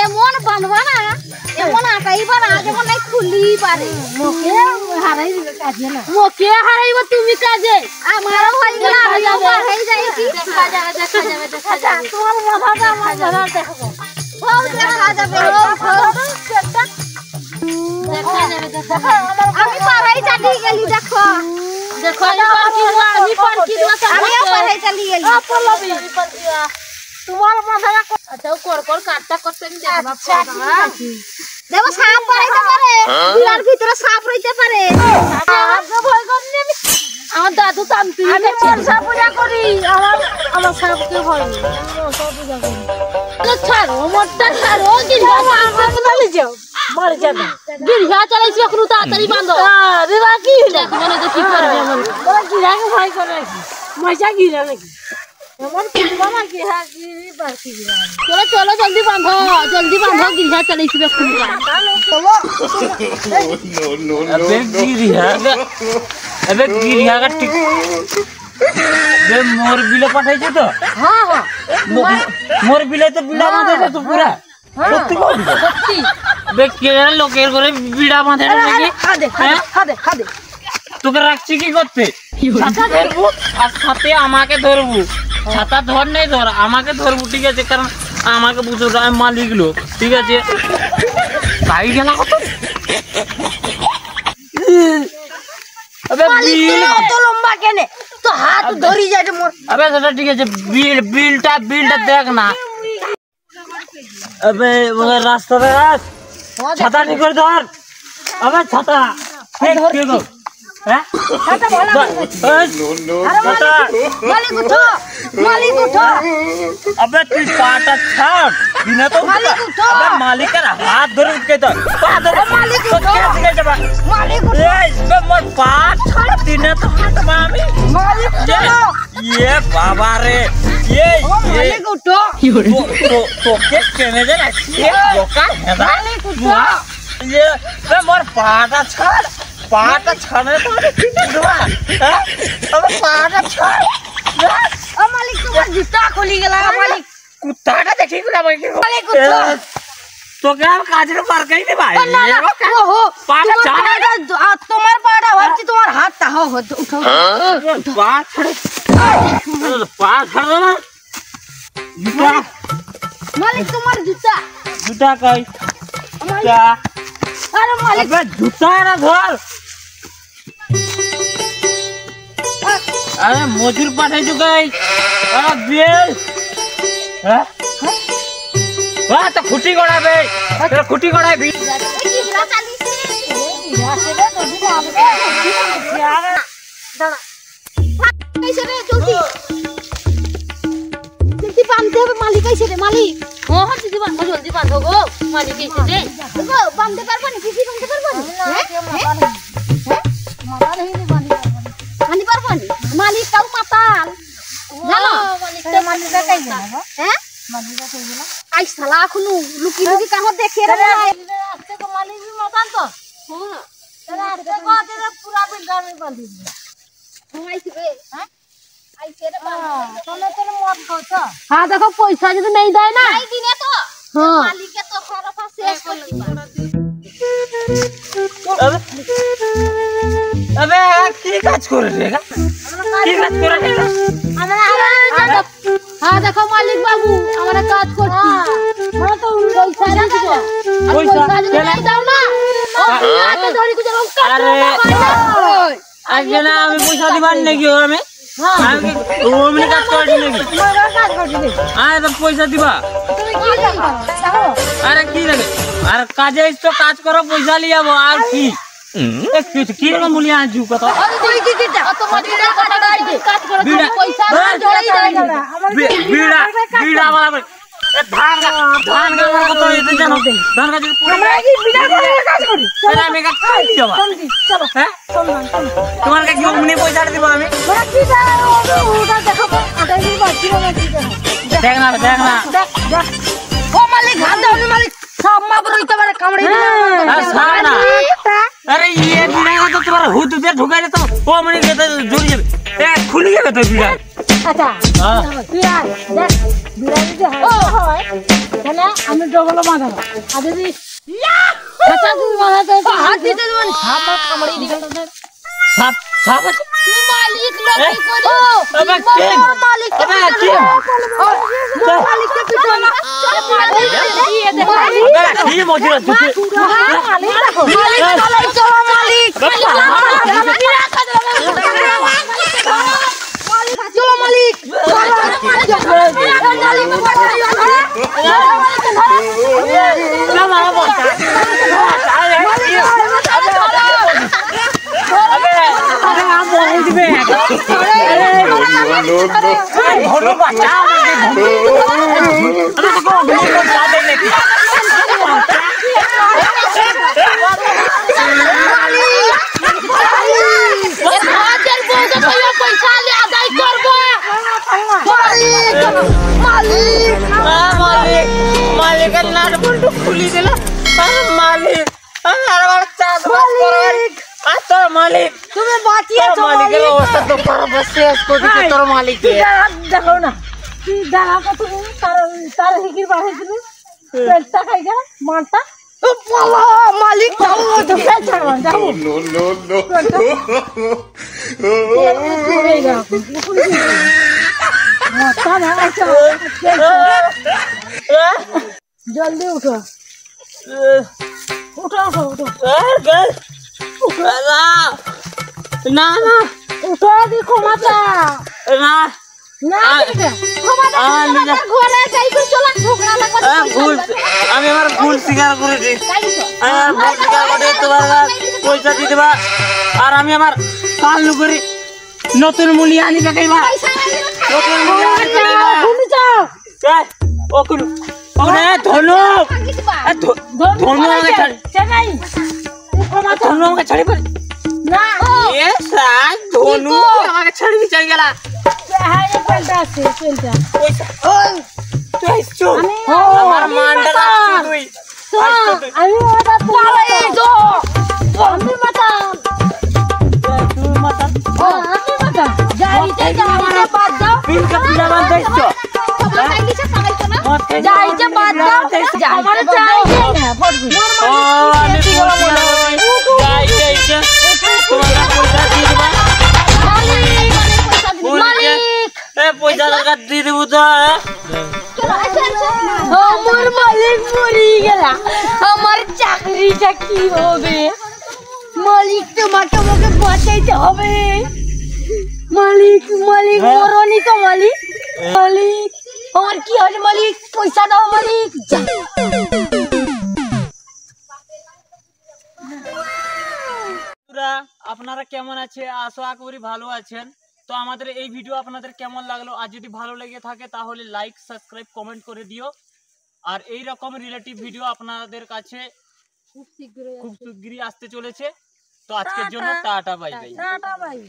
এমন বাঁধবা না এমন আটাইবা না যেমন নাই খুলি পারে মোকে হারাইব তুমি কাজে আমারও হয়ে গেল আমিও হারাই যাইছি দেখা যাবে তোমার মাথাটা আমার ধরা দেখো দেখা যাবে আমি পারাই চালি গেলি দেখো আমি পারাই চালি গেলি তোমার মাথাটা আচ্ছা কর কাটটা করতে আমি দেখো সাপ পাইতে পারে বিরার ভিতরে সাপ রইতে পারে ভয় করি আমি আমার দাদু তান্ত্রিক আমি মনসা পূজা করি আমার সাপকে ভয় নেই আমি মনসা পূজা করি ছাড়ো মরটা ছাড়ো গিরহা চালাইছি যাও মরে যাবে গিরহা চালাইছি এখন তাড়াতাড়ি বাঁধো আরে বাকি দেখো মনে তো কি করবে আমার তোরা গিরহাকে ভয় করে নাকি মজা গিরহা নাকি আমার কুলবা না গিরহা গিরি বাকি গিরহা চলো চলো জলদি বাঁধো গিরহা চালাইছি এখন চলো নো अबे गिरिया का टिक बे मोर बिले पठाई छ तो हां हां मोर बिले तो बिड़ा बांधे तो पूरा सत्य बोल सत्य बे केरा लोकेर करे बिड़ा बांधे नाকি খাদে তোকে রাখছি কি করতে ছাতা ধরবো আর সাথে আমাকে ধরবো ছাতা ধর নাই ধর আমাকে ধরবো ঠিক আছে কারণ আমাকে বুঝো আমি মালিক লোক ঠিক আছে তাই গেল কত अबे बिल तो लंबा केने तो हाथ धरी जाए मोर अबे सेटा ठीक है बिलटा देख ना अबे मगर रास्ता पे छाता नहीं कर धर अबे छाता फेंक के दो हैं छाता भला मालिक उठो अबे तू पाटा छाड़ बिना तो अबे मालिक का हाथ धर उठ के तो मालिक तो उठो क्या जबा मालिक ए बे मोर पाट छाड़ बिना तो हाथ मामी मालिक चलो ये बाबा रे ये मालिक उठो तो के कहने दे ना ये बोका है ना मालिक उठो ये बे मोर पाटा छाड़ने तो दुआ हैं अब पाटा छाड़ ओ मालिक तुम्हार जूता खोली गेला मालिक कुत्ताटा देखी ना मालिक उठो तो क्या काजर पार कहीं नहीं भाई ओहो पाटा छाड़ তোমার পাটা ভাবছি তোমার হাতটা হো উঠো पाट छाड़ ना जूता मालिक तुम्हार जूता जूता कई क्या अरे मालिक अबे जूता ना धर अरे मजूर पाठाई चुका है अरे बेल हैं वाह तो खुटी गोड़ा बे तेरा खुटी गोड़ा है भी कितना चालीस से ले तो दुआ में यार दादा कैसे रे जल्दी बांधते हैं मालिक कैसे रे मालिक हां हां जल्दी बांधो गो मालिक कैसे रे देखो बांधते पारबो नी किसी बांधते पारबो नी माता नहीं बांधी पारबो नी मालिक काऊ माताल জানো মালিক তো মালিক কাই গেল हैं मालिक का कई गेला आई साला खुनु लुकी कहां देखे रे आजके तो मालिक भी मतान तो हां तेरा आजके को तेरा पूरा बिल्डर में बांधी दिया हम आई बे हैं आई से रे तने तने मत कहत हां देखो पैसा जदी नहीं दे ना नहीं दिने तो हां मालिक के तो खरफा शेष कर अबे की काज कर रेगा की काज कर रेगा हां देखो मालिक बाबू हमरा काज करती हमरा तो पैसा नहीं दो पैसा नहीं दाও ना आके धरी को जब अरे आगे ना हमें पैसा दिबान नहीं हो हमें हां वो हमने काज कर दी नहीं मगर काज कर दी हां तो पैसा दिबा তুমি কি দেখো দেখো अरे की लगे अरे काजे इस तो काज करो पैसा लिया वो और की एक की रे मूल्य आज जू कतो अरे कोई की तो मजूरा काज करो पैसा जोड़ी देगा बीड़ा वाला धान का तो ये जानो धान का पूरा हमरा की बिना करे काज करी तेरा में का चलो चलो हैं तुम्हारे का क्यों नहीं पैसा दिबो हमें बाकी का उड़ा देखो आधा ही बाकी में देखना ओ मालिक हाथ दाও मालिक सब मा बरो इतना बड़ा कामड़ी ना अरे ये बिना तो तुम्हारा हुद पे ढुका दे तो वो मने के जुड़ जाबे ए खुली जाबे तो बिना अच्छा हां তুই আর দেখ বিড়ালি যে হয় তাহলে আমি ডবল মাথা আজ যদি চাচা তুমি মাথা তো হাত দিতে দেবেন সাপ কামড়ি দিবেন সাপ সাপ তুই মালিক লোক কি করো अबे के মালিক अबे के মালিক কে পিছনে মালিক দিয়ে দে अबे की मौजूद है মালিক দেখো মালিক চলো মালিক চলো মালিক ना मारा बोलता अबे अरे आप बोल दिबे भोलो बचाओ मुझे अरे तो भोलो बचा दे ले मालिक नाट बंटू खुली दिला अरे मालिक अरे बड़ा चांद मालिक आ तो मालिक তুমি বাঁচিয়েছো मालिक का अवस्था तो पर बस से इसको दिखे तो मालिक है দেখো না তুই দাঁড়াও তুমি তার হিকির বাড়াইছিলি পেটটা খাই যা মারটা তো পালা মালিক চালু তো পেট ছাড়বা যাও जल्दी उठो उठो उठो उठो ना ना उठो देखो माता ना না ঘরে যাই করে চলা ঝগড়া লাগবে ভুল আমি আমার ভুল স্বীকার করেছি ভুল স্বীকার করে তোমার পয়সা দিয়ে দেবা আর আমি আমার কাল করে নতুন মুলি আনি দেখাইবা নতুন মুলি আনি দেখাইবা তুমি যাও ও কুলু ওরে ধনু ধনু আমাকে ছাড়ি চেনাই ধনু আমাকে ছাড়ি পারে না এ সাজ ধনু আমাকে ছাড়ি ছাড়ি গেলা হ্যাঁ এই পেলটা আছে পেলটা পয়সা তুই আইছো আমার মানটা তুই আমি ওটা পালাই তো আমি মাতা তুই মাতা আমি মাতা যাইতে যাওয়ারে বাদ দাও বিল কা পিলা বাদ দিছো যাইতে বাদ দাও আমার চাই না পড়বি ও আমি বলছিলাম যাই যাইছে তোমার পয়সা দিয়ে দিবা মালিক এ পয়সা টাকা দিয়ে দেব তো আমার মালিক মরে গেল আমার চাকরিটা কি হবে মালিক তোমাকে আমাকে বাঁচাইতে হবে মালিক মালিক মরনি তো মালিক মালিক আমার কি হবে মালিক পয়সা দাও মালিক আপনারা কেমন আছে আশা করি ভালো আছেন তো আমাদের এই ভিডিও আপনাদের কেমন লাগলো আর যদি ভালো লেগে থাকে তাহলে লাইক সাবস্ক্রাইব কমেন্ট করে দিও আর এই রকম রিলেটিভ ভিডিও আপনাদের কাছে খুব শীঘ্রই আসতে চলেছে তো আজকের জন্য টাটা বাই বাই।